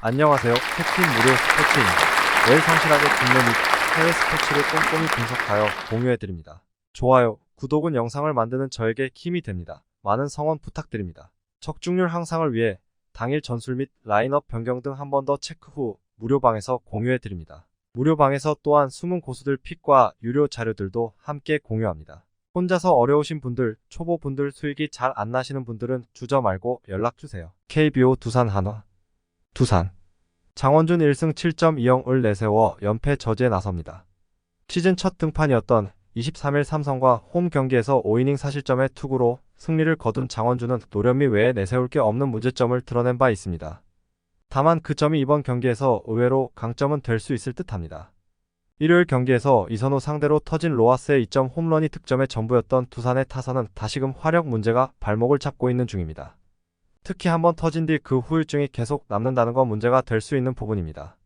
안녕하세요. 캡틴 무료 스포츠입니다. 매일 성실하게 국내 및 해외 스포츠를 꼼꼼히 분석하여 공유해드립니다. 좋아요, 구독은 영상을 만드는 저에게 힘이 됩니다. 많은 성원 부탁드립니다. 적중률 향상을 위해 당일 전술 및 라인업 변경 등 한 번 더 체크 후 무료방에서 공유해드립니다. 무료방에서 또한 숨은 고수들 픽과 유료 자료들도 함께 공유합니다. 혼자서 어려우신 분들, 초보분들 수익이 잘 안 나시는 분들은 주저 말고 연락주세요. KBO 두산 한화 두산 장원준 1승 7.20을 내세워 연패 저지에 나섭니다. 시즌 첫 등판이었던 23일 삼성과 홈 경기에서 5이닝 4실점의 투구로 승리를 거둔 장원준은 노련미 외에 내세울 게 없는 문제점을 드러낸 바 있습니다. 다만 그 점이 이번 경기에서 의외로 강점은 될 수 있을 듯합니다. 일요일 경기에서 이선호 상대로 터진 로하스의 2점 홈런이 득점의 전부였던 두산의 타선은 다시금 화력 문제가 발목을 잡고 있는 중입니다. 특히 한번 터진 뒤 그 후유증이 계속 남는다는 건 문제가 될 수 있는 부분입니다.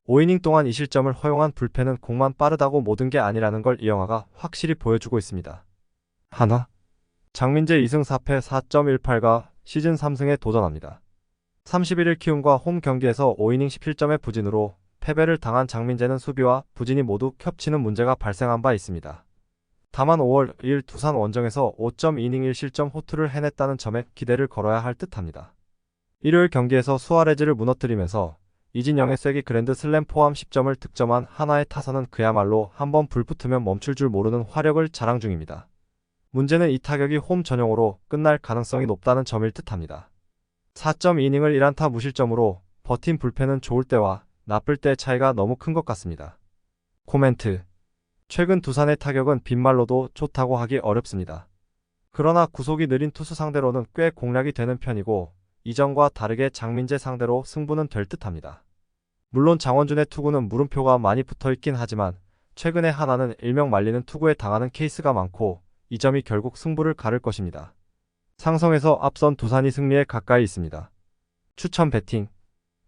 5이닝 동안 2실점을 허용한 불펜은 공만 빠르다고 모든 게 아니라는 걸 이영하가 확실히 보여주고 있습니다. 한화 장민재 2승 4패 4.18가 시즌 3승에 도전합니다. 31일 키움과 홈 경기에서 5이닝 17점의 부진으로 패배를 당한 장민재는 수비와 부진이 모두 겹치는 문제가 발생한 바 있습니다. 다만 5월 2일 두산 원정에서 5.2이닝 1실점 호투를 해냈다는 점에 기대를 걸어야 할 듯합니다. 일요일 경기에서 수아레즈를 무너뜨리면서 이진영의 쐐기 그랜드 슬램 포함 10점을 득점한 한화의 타선은 그야말로 한번 불붙으면 멈출 줄 모르는 화력을 자랑 중입니다. 문제는 이 타격이 홈 전용으로 끝날 가능성이 높다는 점일 듯합니다. 4.2이닝을 1안타 무실점으로 버틴 불펜은 좋을 때와 나쁠 때의 차이가 너무 큰 것 같습니다. 코멘트 최근 두산의 타격은 빈말로도 좋다고 하기 어렵습니다. 그러나 구속이 느린 투수 상대로는 꽤 공략이 되는 편이고 이전과 다르게 장민재 상대로 승부는 될 듯합니다. 물론 장원준의 투구는 물음표가 많이 붙어있긴 하지만 최근에 하나는 일명 말리는 투구에 당하는 케이스가 많고 이 점이 결국 승부를 가를 것입니다. 상성에서 앞선 두산이 승리에 가까이 있습니다. 추천 배팅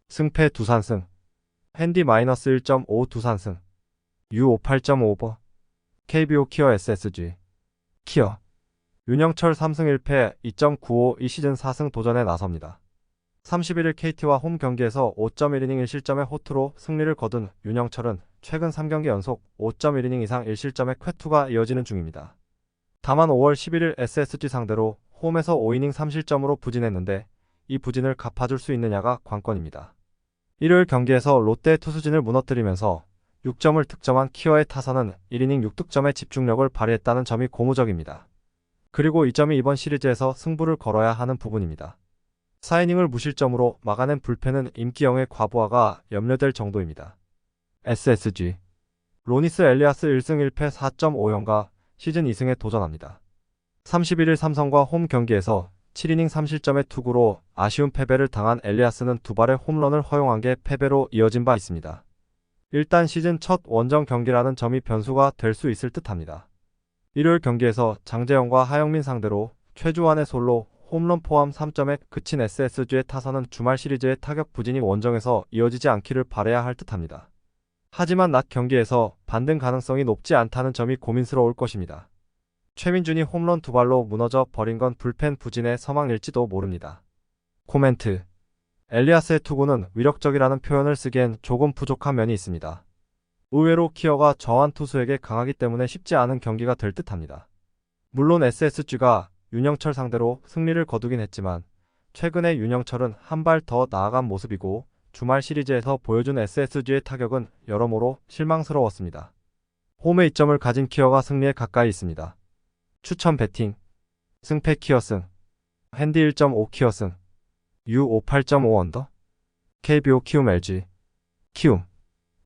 승패 두산승 핸디 -1.5 두산승 U 58.5버 KBO 키어 SSG 키어 윤영철 3승 1패 2.95 이 시즌 4승 도전에 나섭니다. 31일 KT와 홈 경기에서 5.1이닝 1실점의 호투로 승리를 거둔 윤영철은 최근 3경기 연속 5.1이닝 이상 1실점의 쾌투가 이어지는 중입니다. 다만 5월 11일 SSG 상대로 홈에서 5이닝 3실점으로 부진했는데 이 부진을 갚아줄 수 있느냐가 관건입니다. 일요일 경기에서 롯데의 투수진을 무너뜨리면서 6점을 득점한 키어의 타선은 1이닝 6득점의 집중력을 발휘했다는 점이 고무적입니다. 그리고 이 점이 이번 시리즈에서 승부를 걸어야 하는 부분입니다. 4이닝을 무실점으로 막아낸 불펜은 임기영의 과부하가 염려될 정도입니다. SSG 로니스 엘리아스 1승 1패 4.50가 시즌 2승에 도전합니다. 31일 삼성과 홈 경기에서 7이닝 3실점의 투구로 아쉬운 패배를 당한 엘리아스는 두 발의 홈런을 허용한 게 패배로 이어진 바 있습니다. 일단 시즌 첫 원정 경기라는 점이 변수가 될 수 있을 듯합니다. 일요일 경기에서 장재영과 하영민 상대로 최주환의 솔로 홈런 포함 3점에 그친 SSG의 타선은 주말 시리즈의 타격 부진이 원정에서 이어지지 않기를 바라야 할 듯합니다. 하지만 낮 경기에서 반등 가능성이 높지 않다는 점이 고민스러울 것입니다. 최민준이 홈런 2발로 무너져 버린 건 불펜 부진의 서막일지도 모릅니다. 코멘트 엘리아스의 투구는 위력적이라는 표현을 쓰기엔 조금 부족한 면이 있습니다. 의외로 키어가 저한 투수에게 강하기 때문에 쉽지 않은 경기가 될 듯합니다. 물론 SSG가 윤영철 상대로 승리를 거두긴 했지만 최근에 윤영철은 한 발 더 나아간 모습이고 주말 시리즈에서 보여준 SSG의 타격은 여러모로 실망스러웠습니다. 홈에 2점을 가진 키어가 승리에 가까이 있습니다. 추천 배팅 승패 키어승 핸디 1.5 키어승 U 58.5 언더 KBO 키움 LG 키움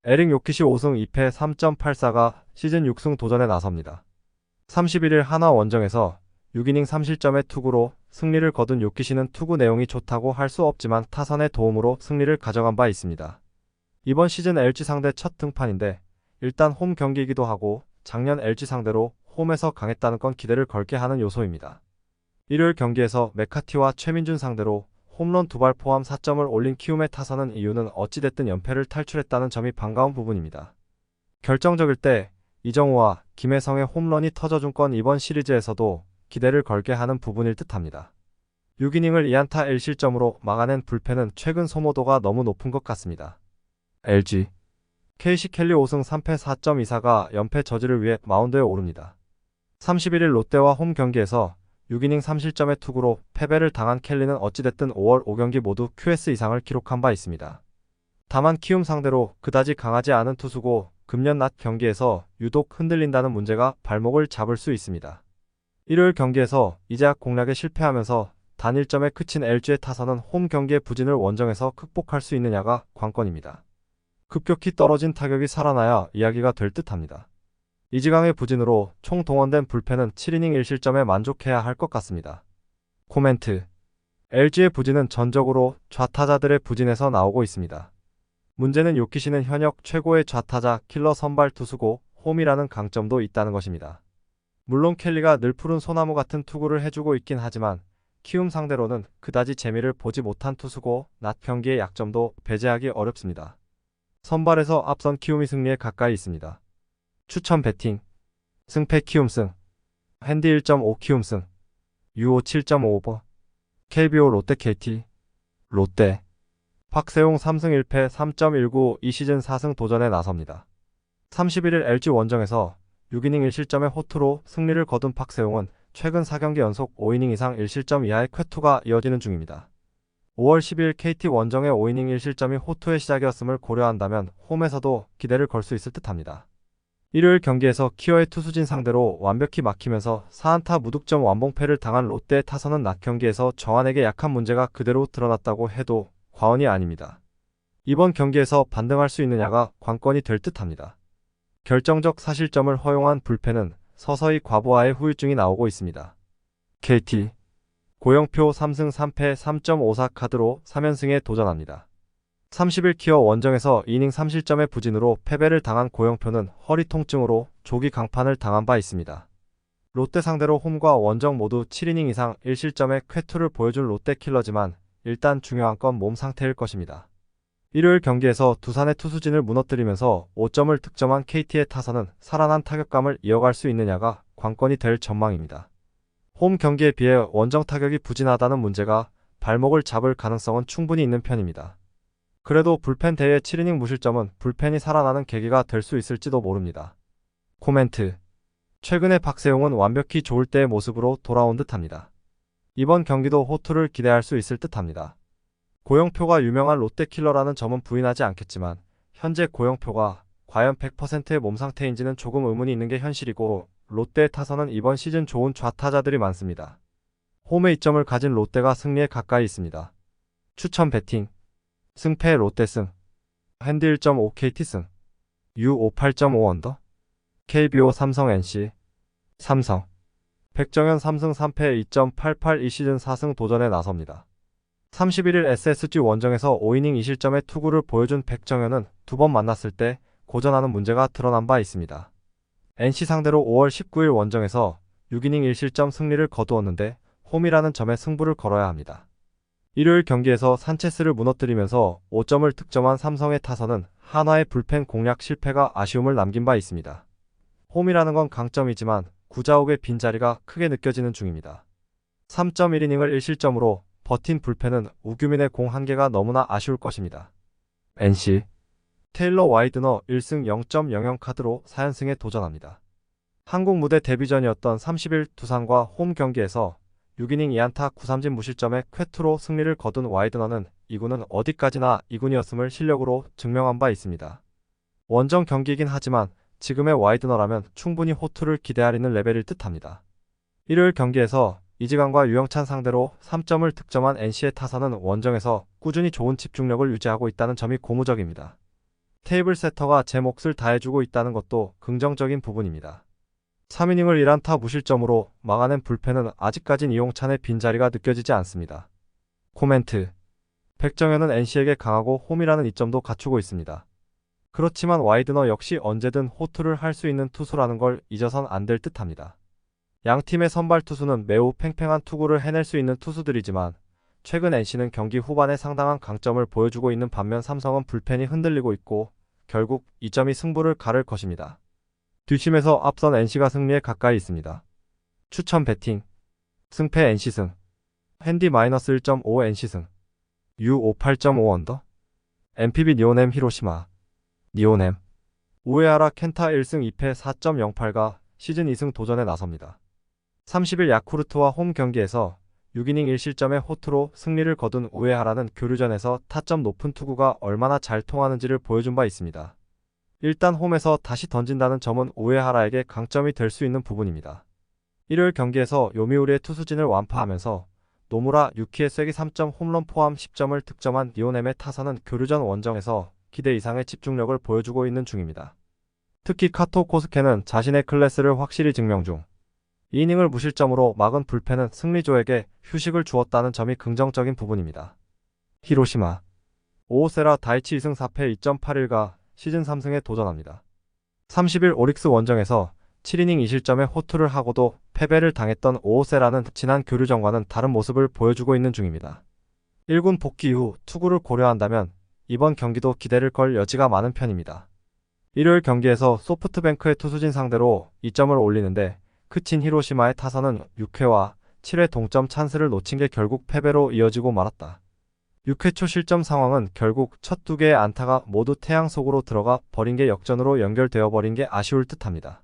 에릭 요키시 5승 2패 3.84가 시즌 6승 도전에 나섭니다. 31일 한화 원정에서 6이닝 3실점의 투구로 승리를 거둔 요키시는 투구 내용이 좋다고 할 수 없지만 타선의 도움으로 승리를 가져간 바 있습니다. 이번 시즌 LG 상대 첫 등판인데 일단 홈 경기이기도 하고 작년 LG 상대로 홈에서 강했다는 건 기대를 걸게 하는 요소입니다. 일요일 경기에서 메카티와 최민준 상대로 홈런 2발 포함 4점을 올린 키움의 타선은 이유는 어찌됐든 연패를 탈출했다는 점이 반가운 부분입니다. 결정적일 때 이정우와 김혜성의 홈런이 터져준 건 이번 시리즈에서도 기대를 걸게 하는 부분일 듯합니다. 6이닝을 2안타 1실점으로 막아낸 불펜은 최근 소모도가 너무 높은 것 같습니다. LG KC 켈리 5승 3패 4.24가 연패 저지를 위해 마운드에 오릅니다. 31일 롯데와 홈 경기에서 6이닝 3실점의 투구로 패배를 당한 켈리는 어찌됐든 5월 5경기 모두 QS 이상을 기록한 바 있습니다. 다만 키움 상대로 그다지 강하지 않은 투수고 금년 낮 경기에서 유독 흔들린다는 문제가 발목을 잡을 수 있습니다. 일요일 경기에서 이제야 공략에 실패하면서 단 1점에 그친 LG의 타선은 홈 경기의 부진을 원정에서 극복할 수 있느냐가 관건입니다. 급격히 떨어진 타격이 살아나야 이야기가 될 듯합니다. 이지강의 부진으로 총 동원된 불펜은 7이닝 1실점에 만족해야 할 것 같습니다. 코멘트 LG의 부진은 전적으로 좌타자들의 부진에서 나오고 있습니다. 문제는 요키시는 현역 최고의 좌타자 킬러 선발 투수고 홈이라는 강점도 있다는 것입니다. 물론 켈리가 늘 푸른 소나무 같은 투구를 해주고 있긴 하지만 키움 상대로는 그다지 재미를 보지 못한 투수고 낮 경기의 약점도 배제하기 어렵습니다. 선발에서 앞선 키움이 승리에 가까이 있습니다. 추천 배팅 승패 키움승 핸디 1.5 키움승 유오 7.5오버 KBO 롯데 KT 롯데 박세웅 3승 1패 3.19 이 시즌 4승 도전에 나섭니다. 31일 LG 원정에서 6이닝 1실점의 호투로 승리를 거둔 박세웅은 최근 4경기 연속 5이닝 이상 1실점 이하의 쾌투가 이어지는 중입니다. 5월 10일 KT 원정의 5이닝 1실점이 호투의 시작이었음을 고려한다면 홈에서도 기대를 걸 수 있을 듯합니다. 일요일 경기에서 키어의 투수진 상대로 완벽히 막히면서 4안타 무득점 완봉패를 당한 롯데의 타선은 낮 경기에서 정한에게 약한 문제가 그대로 드러났다고 해도 과언이 아닙니다. 이번 경기에서 반등할 수 있느냐가 관건이 될 듯합니다. 결정적 사실점을 허용한 불펜은 서서히 과부하의 후유증이 나오고 있습니다. KT 고영표 3승 3패 3.54 카드로 3연승에 도전합니다. 30일 키어 원정에서 2이닝 3실점의 부진으로 패배를 당한 고영표는 허리 통증으로 조기 강판을 당한 바 있습니다. 롯데 상대로 홈과 원정 모두 7이닝 이상 1실점의 쾌투를 보여준 롯데 킬러지만 일단 중요한 건 몸 상태일 것입니다. 일요일 경기에서 두산의 투수진을 무너뜨리면서 5점을 득점한 KT의 타선은 살아난 타격감을 이어갈 수 있느냐가 관건이 될 전망입니다. 홈 경기에 비해 원정 타격이 부진하다는 문제가 발목을 잡을 가능성은 충분히 있는 편입니다. 그래도 불펜 대회 7이닝 무실점은 불펜이 살아나는 계기가 될 수 있을지도 모릅니다. 코멘트 최근에 박세웅은 완벽히 좋을 때의 모습으로 돌아온 듯합니다. 이번 경기도 호투를 기대할 수 있을 듯합니다. 고영표가 유명한 롯데킬러라는 점은 부인하지 않겠지만 현재 고영표가 과연 100%의 몸 상태인지는 조금 의문이 있는 게 현실이고 롯데의 타선은 이번 시즌 좋은 좌타자들이 많습니다. 홈에 이점을 가진 롯데가 승리에 가까이 있습니다. 추천 배팅 승패 롯데승 핸디 1.5 KT승 U 58.5 언더 KBO 삼성 NC 삼성 백정현 3승 3패 2.88 이 시즌 4승 도전에 나섭니다. 31일 SSG 원정에서 5이닝 2실점의 투구를 보여준 백정현은 두 번 만났을 때 고전하는 문제가 드러난 바 있습니다. NC 상대로 5월 19일 원정에서 6이닝 1실점 승리를 거두었는데 홈이라는 점에 승부를 걸어야 합니다. 일요일 경기에서 산체스를 무너뜨리면서 5점을 득점한 삼성의 타선은 한화의 불펜 공략 실패가 아쉬움을 남긴 바 있습니다. 홈이라는 건 강점이지만 구자욱의 빈자리가 크게 느껴지는 중입니다. 3.1이닝을 1실점으로 버틴 불펜은 우규민의 공 1개가 너무나 아쉬울 것입니다. NC 테일러 와이드너 1승 0.00 카드로 4연승에 도전합니다. 한국 무대 데뷔전이었던 30일 두산과 홈 경기에서 6이닝 2안타 9삼진 무실점의 쾌투로 승리를 거둔 와이드너는 이군은 어디까지나 이군이었음을 실력으로 증명한 바 있습니다. 원정 경기이긴 하지만 지금의 와이드너라면 충분히 호투를 기대하리는 레벨일 듯합니다. 일요일 경기에서 이지강과 유영찬 상대로 3점을 득점한 NC의 타선은 원정에서 꾸준히 좋은 집중력을 유지하고 있다는 점이 고무적입니다. 테이블 세터가 제 몫을 다해주고 있다는 것도 긍정적인 부분입니다. 3이닝을 1안타 무실점으로 막아낸 불펜은 아직까진 이용찬의 빈자리가 느껴지지 않습니다. 코멘트 백정현은 NC에게 강하고 홈이라는 이점도 갖추고 있습니다. 그렇지만 와이드너 역시 언제든 호투를 할 수 있는 투수라는 걸 잊어선 안 될 듯합니다. 양팀의 선발 투수는 매우 팽팽한 투구를 해낼 수 있는 투수들이지만 최근 NC는 경기 후반에 상당한 강점을 보여주고 있는 반면 삼성은 불펜이 흔들리고 있고 결국 이 점이 승부를 가를 것입니다. 뒷심에서 앞선 NC가 승리에 가까이 있습니다. 추천 배팅 승패 NC승 핸디 -1.5 NC승, U 58.5 언더, MPB 니오넴 히로시마, 니오넴, 우에하라 켄타 1승 2패 4.08가 시즌 2승 도전에 나섭니다. 30일 야쿠르트와 홈 경기에서 6이닝 1실점의 호투로 승리를 거둔 우에하라는 교류전에서 타점 높은 투구가 얼마나 잘 통하는지를 보여준 바 있습니다. 일단 홈에서 다시 던진다는 점은 우에하라에게 강점이 될 수 있는 부분입니다. 일요일 경기에서 요미우리의 투수진을 완파하면서 노무라 유키의 쐐기 3점 홈런 포함 10점을 득점한 니오넴의 타선은 교류전 원정에서 기대 이상의 집중력을 보여주고 있는 중입니다. 특히 카토 코스케는 자신의 클래스를 확실히 증명 중. 2이닝을 무실점으로 막은 불펜은 승리조에게 휴식을 주었다는 점이 긍정적인 부분입니다. 히로시마, 오오세라 다이치 2승 4패 2.81가 시즌 3승에 도전합니다. 30일 오릭스 원정에서 7이닝 2실점의 호투를 하고도 패배를 당했던 오오세라는 지난 교류전과는 다른 모습을 보여주고 있는 중입니다. 1군 복귀 이후 투구를 고려한다면 이번 경기도 기대를 걸 여지가 많은 편입니다. 일요일 경기에서 소프트뱅크의 투수진 상대로 2점을 올리는데 그친 히로시마의 타선은 6회와 7회 동점 찬스를 놓친 게 결국 패배로 이어지고 말았다. 6회 초 실점 상황은 결국 첫 2개의 안타가 모두 태양 속으로 들어가 버린 게 역전으로 연결되어 버린 게 아쉬울 듯합니다.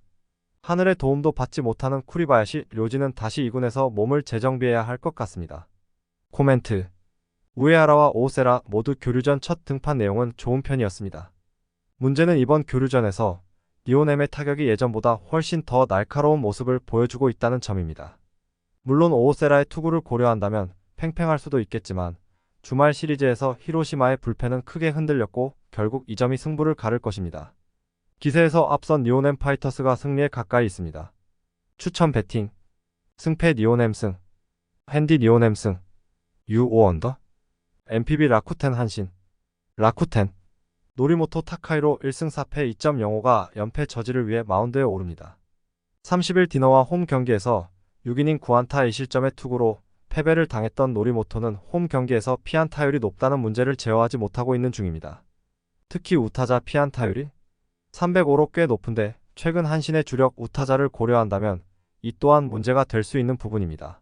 하늘의 도움도 받지 못하는 쿠리바야시 료지는 다시 2군에서 몸을 재정비해야 할 것 같습니다. 코멘트. 우에하라와 오세라 모두 교류전 첫 등판 내용은 좋은 편이었습니다. 문제는 이번 교류전에서 니오넴의 타격이 예전보다 훨씬 더 날카로운 모습을 보여주고 있다는 점입니다. 물론 오세라의 투구를 고려한다면 팽팽할 수도 있겠지만 주말 시리즈에서 히로시마의 불펜은 크게 흔들렸고 결국 이 점이 승부를 가를 것입니다. 기세에서 앞선 니오넴 파이터스가 승리에 가까이 있습니다. 추천 배팅. 승패 니오넴 승, 핸디 니오넴 승, U5 언더, MPB 라쿠텐 한신, 라쿠텐, 노리모토 타카이로 1승 4패 2.05가 연패 저지를 위해 마운드에 오릅니다. 30일 디너와 홈 경기에서 6이닝 9안타 2실점의 투구로 패배를 당했던 노리모토는 홈 경기에서 피안타율이 높다는 문제를 제어하지 못하고 있는 중입니다. 특히 우타자 피안타율이 305로 꽤 높은데 최근 한신의 주력 우타자를 고려한다면 이 또한 문제가 될 수 있는 부분입니다.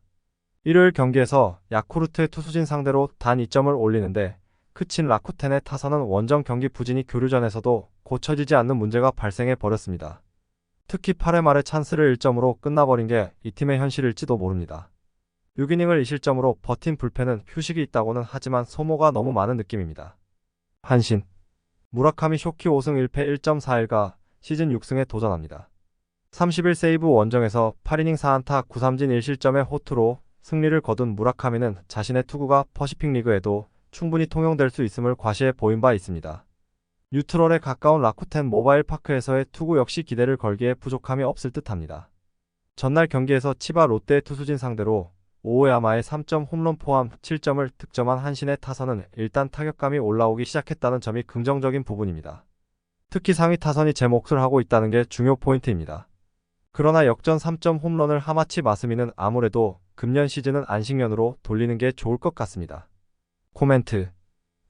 일요일 경기에서 야쿠르트의 투수진 상대로 단 2점을 올리는데 그친 라쿠텐의 타선은 원정 경기 부진이 교류전에서도 고쳐지지 않는 문제가 발생해 버렸습니다. 특히 8회 말에 찬스를 1점으로 끝나버린 게 이 팀의 현실일지도 모릅니다. 6이닝을 2실점으로 버틴 불펜은 휴식이 있다고는 하지만 소모가 너무 많은 느낌입니다. 한신, 무라카미 쇼키 5승 1패 1.41가 시즌 6승에 도전합니다. 30일 세이브 원정에서 8이닝 4안타 9삼진 1실점의 호투로 승리를 거둔 무라카미는 자신의 투구가 퍼시픽 리그에도 충분히 통용될 수 있음을 과시해 보인 바 있습니다. 뉴트럴에 가까운 라쿠텐 모바일 파크에서의 투구 역시 기대를 걸기에 부족함이 없을 듯합니다. 전날 경기에서 치바 롯데의 투수진 상대로 오오야마의 3점 홈런 포함 7점을 득점한 한신의 타선은 일단 타격감이 올라오기 시작했다는 점이 긍정적인 부분입니다. 특히 상위 타선이 제 몫을 하고 있다는 게 중요 포인트입니다. 그러나 역전 3점 홈런을 하마치 마스미는 아무래도 금년 시즌은 안식년으로 돌리는 게 좋을 것 같습니다. 코멘트.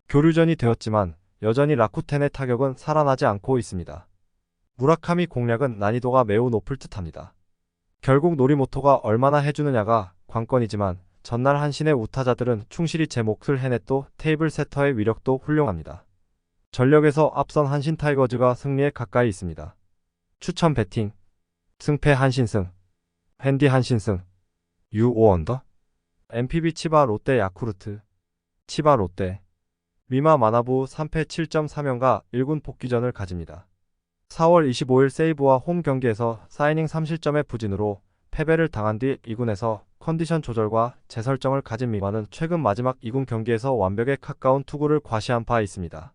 교류전이 되었지만 여전히 라쿠텐의 타격은 살아나지 않고 있습니다. 무라카미 공략은 난이도가 매우 높을 듯합니다. 결국 노리모토가 얼마나 해주느냐가 관건이지만 전날 한신의 우타자들은 충실히 제 몫을 해냈고 테이블 세터의 위력도 훌륭합니다. 전력에서 앞선 한신 타이거즈가 승리에 가까이 있습니다. 추천 배팅. 승패 한신승, 핸디 한신승, U5 언더, MPB 치바 롯데 야쿠르트, 치바 롯데, 미마 마나부 3패 7.3연가 1군 복귀전을 가집니다. 4월 25일 세이브와 홈 경기에서 4이닝 3실점의 부진으로 패배를 당한 뒤 2군에서 컨디션 조절과 재설정을 가진 미마는 최근 마지막 2군 경기에서 완벽에 가까운 투구를 과시한 바 있습니다.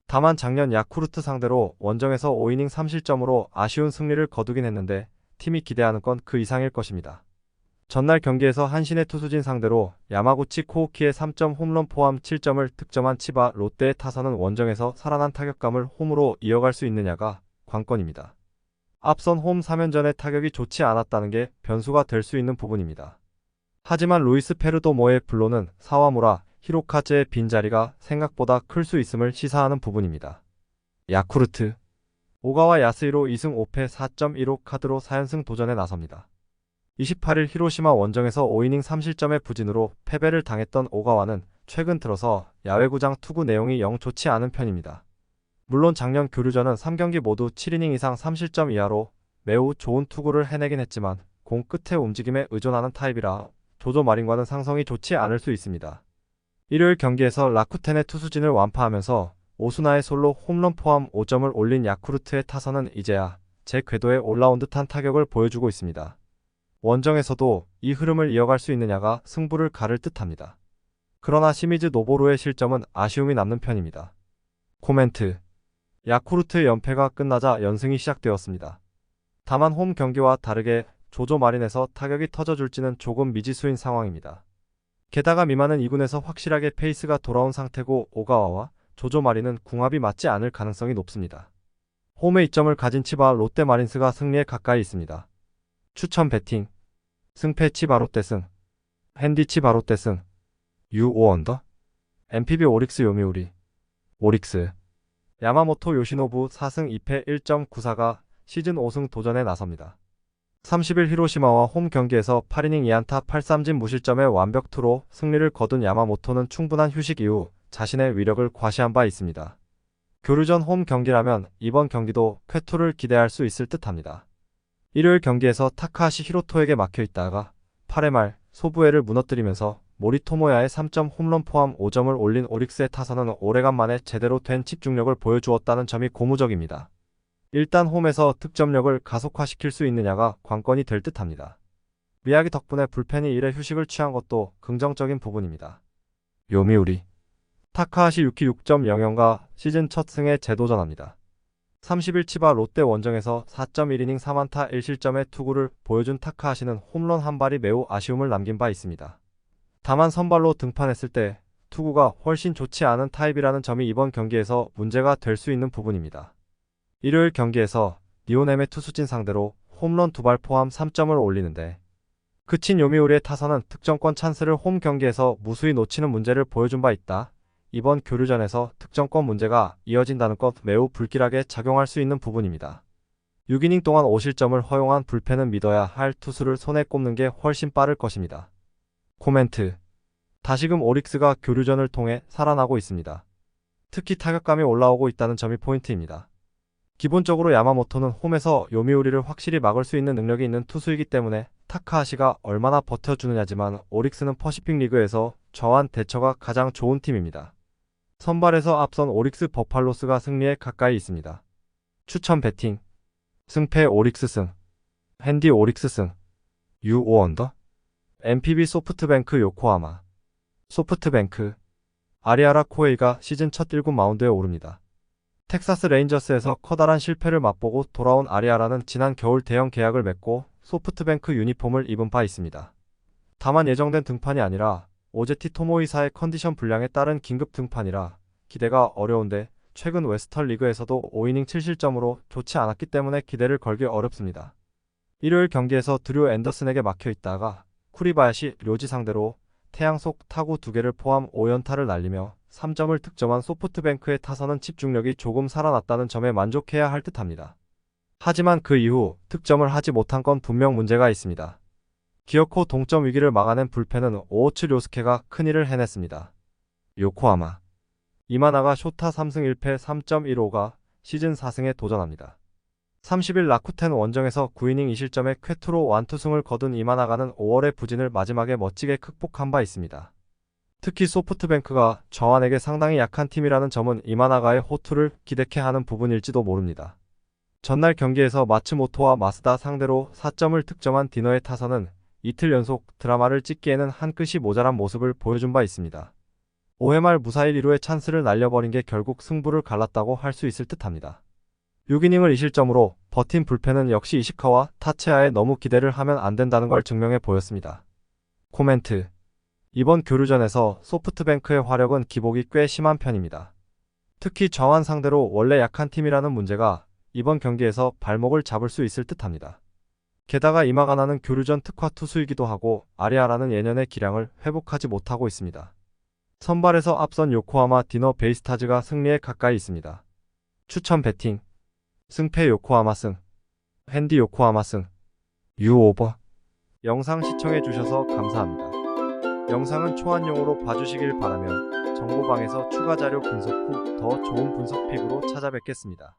다만 작년 야쿠르트 상대로 원정에서 5이닝 3실점으로 아쉬운 승리를 거두긴 했는데 팀이 기대하는 건 그 이상일 것입니다. 전날 경기에서 한신의 투수진 상대로 야마구치 코우키의 3점 홈런 포함 7점을 득점한 치바 롯데의 타선은 원정에서 살아난 타격감을 홈으로 이어갈 수 있느냐가 관건입니다. 앞선 홈 3연전의 타격이 좋지 않았다는 게 변수가 될 수 있는 부분입니다. 하지만 루이스 페르도모의 불로는 사와무라, 히로카즈의 빈자리가 생각보다 클 수 있음을 시사하는 부분입니다. 야쿠르트, 오가와 야스히로 2승 5패 4.15 카드로 4연승 도전에 나섭니다. 28일 히로시마 원정에서 5이닝 3실점의 부진으로 패배를 당했던 오가와는 최근 들어서 야외구장 투구 내용이 영 좋지 않은 편입니다. 물론 작년 교류전은 3경기 모두 7이닝 이상 3실점 이하로 매우 좋은 투구를 해내긴 했지만 공 끝의 움직임에 의존하는 타입이라 조조 마린과는 상성이 좋지 않을 수 있습니다. 일요일 경기에서 라쿠텐의 투수진을 완파하면서 오수나의 솔로 홈런 포함 5점을 올린 야쿠르트의 타선은 이제야 제 궤도에 올라온 듯한 타격을 보여주고 있습니다. 원정에서도 이 흐름을 이어갈 수 있느냐가 승부를 가를 듯합니다. 그러나 시미즈 노보루의 실점은 아쉬움이 남는 편입니다. 코멘트. 야쿠르트의 연패가 끝나자 연승이 시작되었습니다. 다만 홈 경기와 다르게 조조 마린에서 타격이 터져줄지는 조금 미지수인 상황입니다. 게다가 미만은 2군에서 확실하게 페이스가 돌아온 상태고 오가와와 조조 마린은 궁합이 맞지 않을 가능성이 높습니다. 홈에 이점을 가진 치바 롯데 마린스가 승리에 가까이 있습니다. 추천 배팅. 승패 치바 롯데승. 핸디 치바 롯데승. U5 언더. MPB 오릭스 요미우리. 오릭스. 야마모토 요시노부 4승 2패 1.94가 시즌 5승 도전에 나섭니다. 30일 히로시마와 홈 경기에서 8이닝 2안타 8삼진 무실점의 완벽 투로 승리를 거둔 야마모토는 충분한 휴식 이후 자신의 위력을 과시한 바 있습니다. 교류전 홈 경기라면 이번 경기도 쾌투를 기대할 수 있을 듯합니다. 일요일 경기에서 타카하시 히로토에게 막혀있다가 8회 말 소부에를 무너뜨리면서 모리토모야의 3점 홈런 포함 5점을 올린 오릭스의 타선은 오래간만에 제대로 된 집중력을 보여주었다는 점이 고무적입니다. 일단 홈에서 득점력을 가속화시킬 수 있느냐가 관건이 될 듯합니다. 미야기 덕분에 불펜이 1회 휴식을 취한 것도 긍정적인 부분입니다. 요미우리. 타카하시 유키 6.00가 시즌 첫 승에 재도전합니다. 30일 치바 롯데 원정에서 4.1이닝 3안타 1실점의 투구를 보여준 타카하시는 홈런 한 발이 매우 아쉬움을 남긴 바 있습니다. 다만 선발로 등판했을 때 투구가 훨씬 좋지 않은 타입이라는 점이 이번 경기에서 문제가 될 수 있는 부분입니다. 일요일 경기에서 니오넴의 투수진 상대로 홈런 2발 포함 3점을 올리는데 그친 요미우리의 타선은 득점권 찬스를 홈 경기에서 무수히 놓치는 문제를 보여준 바 있다. 이번 교류전에서 득점권 문제가 이어진다는 것 매우 불길하게 작용할 수 있는 부분입니다. 6이닝 동안 5실점을 허용한 불펜은 믿어야 할 투수를 손에 꼽는 게 훨씬 빠를 것입니다. 코멘트. 다시금 오릭스가 교류전을 통해 살아나고 있습니다. 특히 타격감이 올라오고 있다는 점이 포인트입니다. 기본적으로 야마모토는 홈에서 요미우리를 확실히 막을 수 있는 능력이 있는 투수이기 때문에 타카하시가 얼마나 버텨주느냐지만 오릭스는 퍼시픽 리그에서 저한 대처가 가장 좋은 팀입니다. 선발에서 앞선 오릭스 버팔로스가 승리에 가까이 있습니다. 추천 배팅. 승패 오릭스 승. 핸디 오릭스 승. U5 언더. MPB 소프트뱅크 요코하마. 소프트뱅크. 아리아라 코에이가 시즌 첫 1군 마운드에 오릅니다. 텍사스 레인저스에서 커다란 실패를 맛보고 돌아온 아리아라는 지난 겨울 대형 계약을 맺고 소프트뱅크 유니폼을 입은 바 있습니다. 다만 예정된 등판이 아니라 오제티 토모이사의 컨디션 불량에 따른 긴급 등판이라 기대가 어려운데 최근 웨스턴 리그에서도 5이닝 7실점으로 좋지 않았기 때문에 기대를 걸기 어렵습니다. 일요일 경기에서 드류 앤더슨에게 막혀있다가 쿠리바야시 료지 상대로 태양 속 타구 2개를 포함 5연타를 날리며 3점을 득점한 소프트뱅크의 타선은 집중력이 조금 살아났다는 점에 만족해야 할 듯합니다. 하지만 그 이후 득점을 하지 못한 건 분명 문제가 있습니다. 기어코 동점 위기를 막아낸 불펜은 오오츠 료스케가 큰일을 해냈습니다. 요코하마. 이마나가 쇼타 3승 1패 3.15가 시즌 4승에 도전합니다. 30일 라쿠텐 원정에서 9이닝 2실점의 쾌투로 완투승을 거둔 이마나가는 5월의 부진을 마지막에 멋지게 극복한 바 있습니다. 특히 소프트뱅크가 저한에게 상당히 약한 팀이라는 점은 이마나가의 호투를 기대케 하는 부분일지도 모릅니다. 전날 경기에서 마츠모토와 마스다 상대로 4점을 득점한 디너의 타선은 이틀 연속 드라마를 찍기에는 한 끗이 모자란 모습을 보여준 바 있습니다. 5회 말 무사히 2루의 찬스를 날려버린 게 결국 승부를 갈랐다고 할 수 있을 듯합니다. 6이닝을 2실점으로 버틴 불펜은 역시 이시카와 타체아에 너무 기대를 하면 안 된다는 걸 증명해 보였습니다. 코멘트. 이번 교류전에서 소프트뱅크의 화력은 기복이 꽤 심한 편입니다. 특히 저한 상대로 원래 약한 팀이라는 문제가 이번 경기에서 발목을 잡을 수 있을 듯합니다. 게다가 이마가나는 교류전 특화 투수이기도 하고 아리아라는 예년의 기량을 회복하지 못하고 있습니다. 선발에서 앞선 요코하마 디너 베이스타즈가 승리에 가까이 있습니다. 추천 배팅. 승패 요코하마 승. 핸디 요코하마 승. U 오버. 영상 시청해주셔서 감사합니다. 영상은 초안용으로 봐주시길 바라며 정보방에서 추가 자료 분석 후 더 좋은 분석 픽으로 찾아뵙겠습니다.